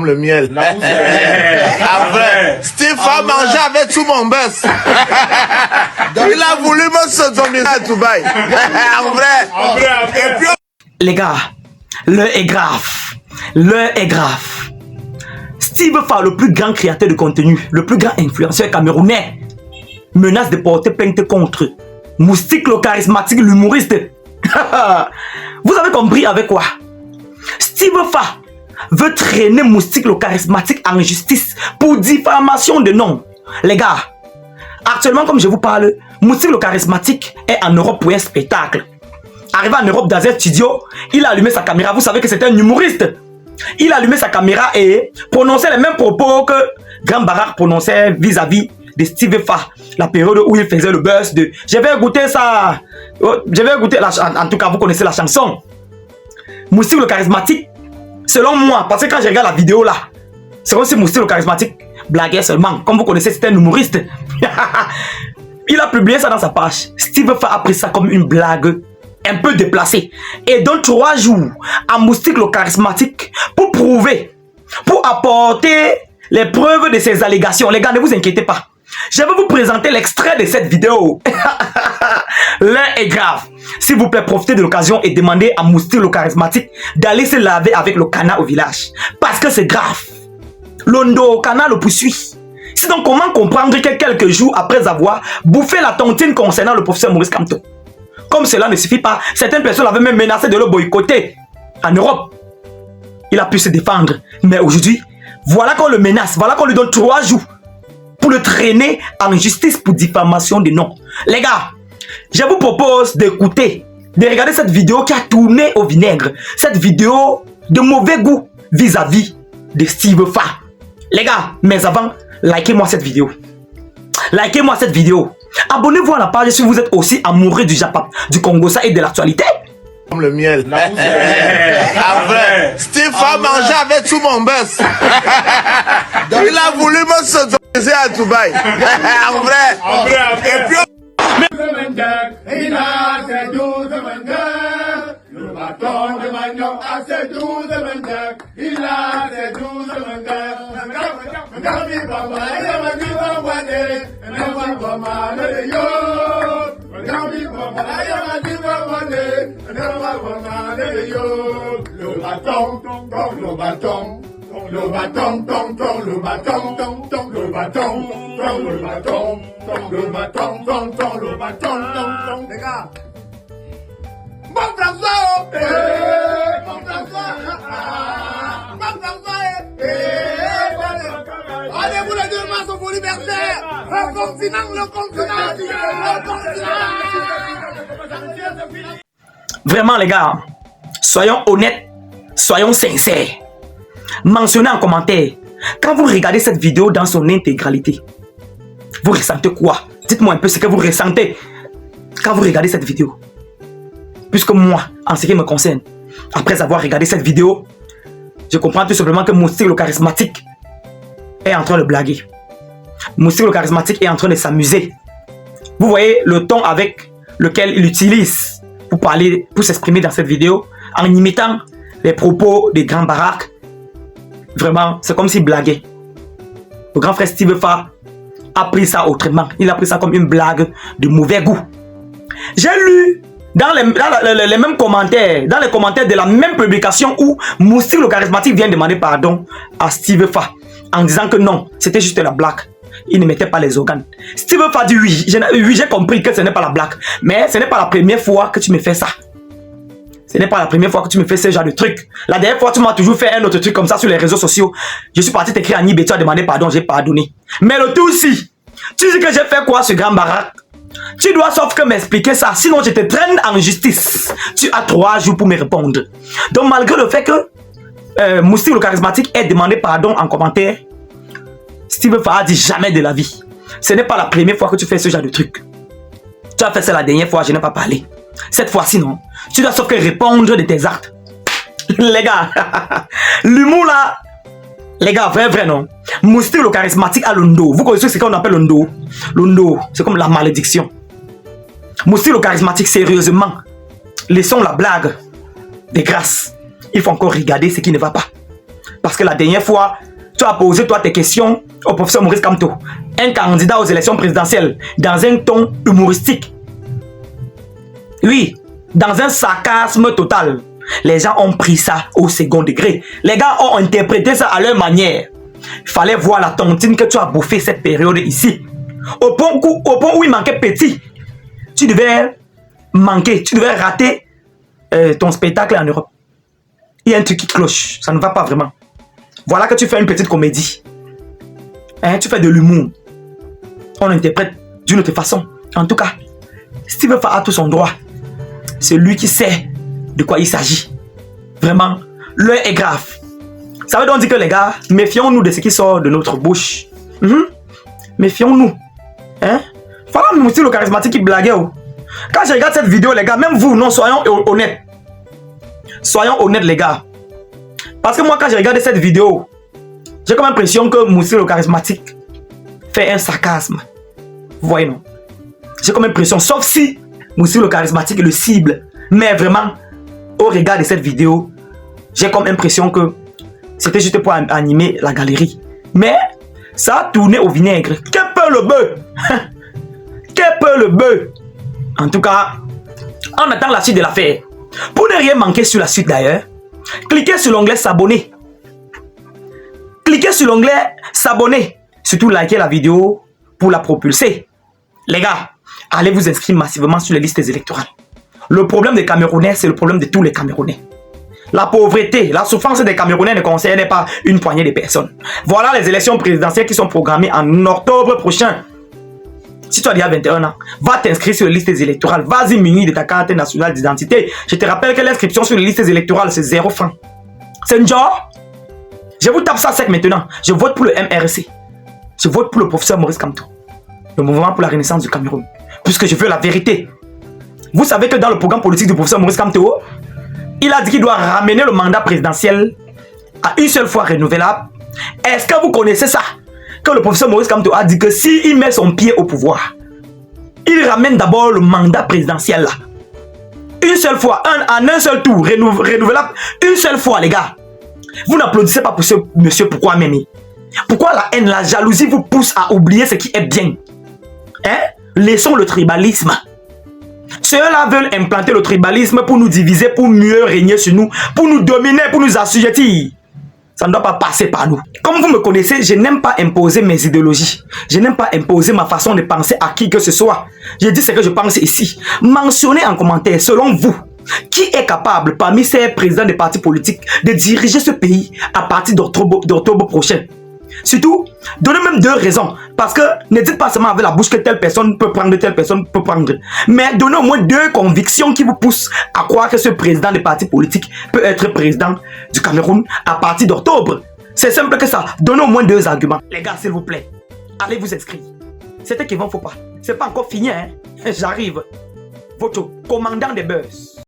Le miel. Après, Steve a mangé avec tout mon buzz. Il a voulu me sodomiser à Dubaï. En vrai. Et puis... Les gars, l'heure est grave. L'heure est grave. Steve Fa, le plus grand créateur de contenu, le plus grand influenceur camerounais, menace de porter plainte contre Moustique le charismatique, l'humoriste. Vous avez compris avec quoi? Steve Fa veut traîner Moustique le charismatique en justice pour diffamation de nom. Les gars, actuellement comme je vous parle, Moustique le charismatique est en Europe pour un spectacle. Arrivé en Europe dans un studio, il a allumé sa caméra. Vous savez que c'est un humoriste. Il a allumé sa caméra et prononçait les mêmes propos que Grand Barack prononçait vis-à-vis de Steve Fa. La période où il faisait le buzz de « Je vais goûter ça ». Je vais goûter, en tout cas vous connaissez la chanson. Moustique le charismatique, selon moi, parce que quand je regarde la vidéo là, c'est comme si Moustique le charismatique blaguait seulement. Comme vous connaissez, c'est un humoriste. Il a publié ça dans sa page. Steve Fa a pris ça comme une blague un peu déplacée. Et donne 3 jours à Moustique le charismatique pour prouver, pour apporter les preuves de ses allégations. Les gars, ne vous inquiétez pas. Je vais vous présenter l'extrait de cette vidéo. L'un est grave. S'il vous plaît, profitez de l'occasion et demandez à Moustique le charismatique d'aller se laver avec le canard au village. Parce que c'est grave. L'ondo canard le poursuit. C'est donc comment comprendre que quelques jours après avoir bouffé la tontine concernant le professeur Maurice Kamto. Comme cela ne suffit pas, certaines personnes avaient même menacé de le boycotter en Europe. Il a pu se défendre. Mais aujourd'hui, voilà qu'on le menace. Voilà qu'on lui donne 3 jours pour le traîner en justice pour diffamation de nom. Les gars, je vous propose d'écouter, de regarder cette vidéo qui a tourné au vinaigre. Cette vidéo de mauvais goût vis-à-vis de Steve Fa. Les gars, mais avant, likez-moi cette vidéo. Likez-moi cette vidéo. Abonnez-vous à la page si vous êtes aussi amoureux du Japon, du Congo ça et de l'actualité. Comme le miel. Après, Steve a mangé avec tout mon buzz. Il a voulu me sodomiser à Dubaï. En vrai. Et puis... Il a ses 12 mangas. Le bâton de Magnon a ses 12 mangas. Il a ses 12 mangas. Le bâton, le bâton. Le bâton, le bâton, le bâton, le bâton, le bâton, le bâton, les gars. Bon François, bon François, allez-vous les deux mains sur vos libertés, le continent, le continent, le continent. Vraiment les gars, soyons honnêtes, soyons sincères. Mentionnez en commentaire, quand vous regardez cette vidéo dans son intégralité, vous ressentez quoi? Dites-moi un peu ce que vous ressentez quand vous regardez cette vidéo. Puisque moi, en ce qui me concerne, après avoir regardé cette vidéo, je comprends tout simplement que Moustique le charismatique est en train de blaguer. Moustique le charismatique est en train de s'amuser. Vous voyez le ton avec lequel il utilise pour parler, pour s'exprimer dans cette vidéo, en imitant les propos des Grands Barack. Vraiment, c'est comme s'il blaguait. Le grand frère Steve Fa a pris ça autrement. Il a pris ça comme une blague de mauvais goût. J'ai lu dans les mêmes commentaires, dans les commentaires de la même publication où Moustique le charismatique vient demander pardon à Steve Fa en disant que non, c'était juste la blague. Il ne mettait pas les organes. Steve Fa dit oui, j'ai compris que ce n'est pas la blague. Mais ce n'est pas la première fois que tu me fais ça. Ce n'est pas la première fois que tu me fais ce genre de truc. La dernière fois, tu m'as toujours fait un autre truc comme ça sur les réseaux sociaux. Je suis parti t'écrire à Nibé, tu as demandé pardon, j'ai pardonné. Mais le tout aussi, tu dis que j'ai fait quoi ce Grand Barack? Tu dois sauf que m'expliquer ça, sinon je te traîne en justice. Tu as 3 jours pour me répondre. Donc malgré le fait que Moustique le charismatique ait demandé pardon en commentaire, Steve Fa a dit jamais de la vie. Ce n'est pas la première fois que tu fais ce genre de truc. Tu as fait ça la dernière fois, je n'ai pas parlé. Cette fois-ci, non. Tu dois sauf que répondre de tes actes. Les gars, l'humour là, les gars, vrai, non. Moustique le charismatique à l'ondo. Vous connaissez ce qu'on appelle l'ondo? L'ondo, c'est comme la malédiction. Moustique le charismatique, sérieusement, laissons la blague des grâces. Il faut encore regarder ce qui ne va pas. Parce que la dernière fois, tu as posé toi tes questions au professeur Maurice Kamto, un candidat aux élections présidentielles, dans un ton humoristique. Oui, dans un sarcasme total. Les gens ont pris ça au second degré. Les gars ont interprété ça à leur manière. Il fallait voir la tontine que tu as bouffé cette période ici. Au point où il manquait petit, tu devais manquer, tu devais rater ton spectacle en Europe. Il y a un truc qui cloche, ça ne va pas vraiment. Voilà que tu fais une petite comédie. Hein, tu fais de l'humour. On interprète d'une autre façon. En tout cas, Steve Fa a tout son droit. C'est lui qui sait de quoi il s'agit. Vraiment, l'heure est grave. Ça veut donc dire que les gars, méfions-nous de ce qui sort de notre bouche. Méfions-nous. Hein? Voilà Moussi le charismatique qui blaguait. Oh. Quand je regarde cette vidéo, les gars, même vous, non, soyons honnêtes. Soyons honnêtes, les gars. Parce que moi, quand j'ai regardé cette vidéo, j'ai comme l'impression que Moussi le charismatique fait un sarcasme. Vous voyez, non? J'ai comme l'impression, sauf si Moussi le charismatique le cible. Mais vraiment, au regard de cette vidéo, j'ai comme l'impression que c'était juste pour animer la galerie. Mais ça a tourné au vinaigre. Que peut le bœuf? Que peut le bœuf? En tout cas, on attend la suite de l'affaire. Pour ne rien manquer sur la suite d'ailleurs, cliquez sur l'onglet s'abonner. Cliquez sur l'onglet s'abonner. Surtout likez la vidéo pour la propulser. Les gars, allez vous inscrire massivement sur les listes électorales. Le problème des Camerounais, c'est le problème de tous les Camerounais. La pauvreté, la souffrance des Camerounais ne concerne pas une poignée de personnes. Voilà les élections présidentielles qui sont programmées en octobre prochain. Si tu as déjà 21 ans, va t'inscrire sur les listes électorales. Vas-y muni de ta carte nationale d'identité. Je te rappelle que l'inscription sur les listes électorales, c'est 0 francs. C'est une genre. Je vous tape ça sec maintenant. Je vote pour le MRC. Je vote pour le professeur Maurice Kamto. Le mouvement pour la renaissance du Cameroun. Puisque je veux la vérité. Vous savez que dans le programme politique du professeur Maurice Kamto, il a dit qu'il doit ramener le mandat présidentiel à une seule fois renouvelable. Est-ce que vous connaissez ça? Que le professeur Maurice Kamto a dit que s'il met son pied au pouvoir, il ramène d'abord le mandat présidentiel là. Une seule fois, en un seul tour, renouvelable, une seule fois les gars. Vous n'applaudissez pas pour ce monsieur, pourquoi même? Pourquoi la haine, la jalousie vous pousse à oublier ce qui est bien? Hein? Laissons le tribalisme. Ceux-là veulent implanter le tribalisme pour nous diviser, pour mieux régner sur nous, pour nous dominer, pour nous assujettir. Ça ne doit pas passer par nous. Comme vous me connaissez, je n'aime pas imposer mes idéologies. Je n'aime pas imposer ma façon de penser à qui que ce soit. Je dis ce que je pense ici. Mentionnez en commentaire, selon vous, qui est capable parmi ces présidents des partis politiques de diriger ce pays à partir d'octobre prochain. Surtout, donnez même 2 raisons. Parce que ne dites pas seulement avec la bouche que telle personne peut prendre, telle personne peut prendre. Mais donnez au moins 2 convictions qui vous poussent à croire que ce président des partis politiques peut être président du Cameroun à partir d'octobre. C'est simple que ça. Donnez au moins 2 arguments. Les gars, s'il vous plaît, allez vous inscrire. C'était Kevin Fopa. C'est pas encore fini, hein. J'arrive. Votre commandant des buzz.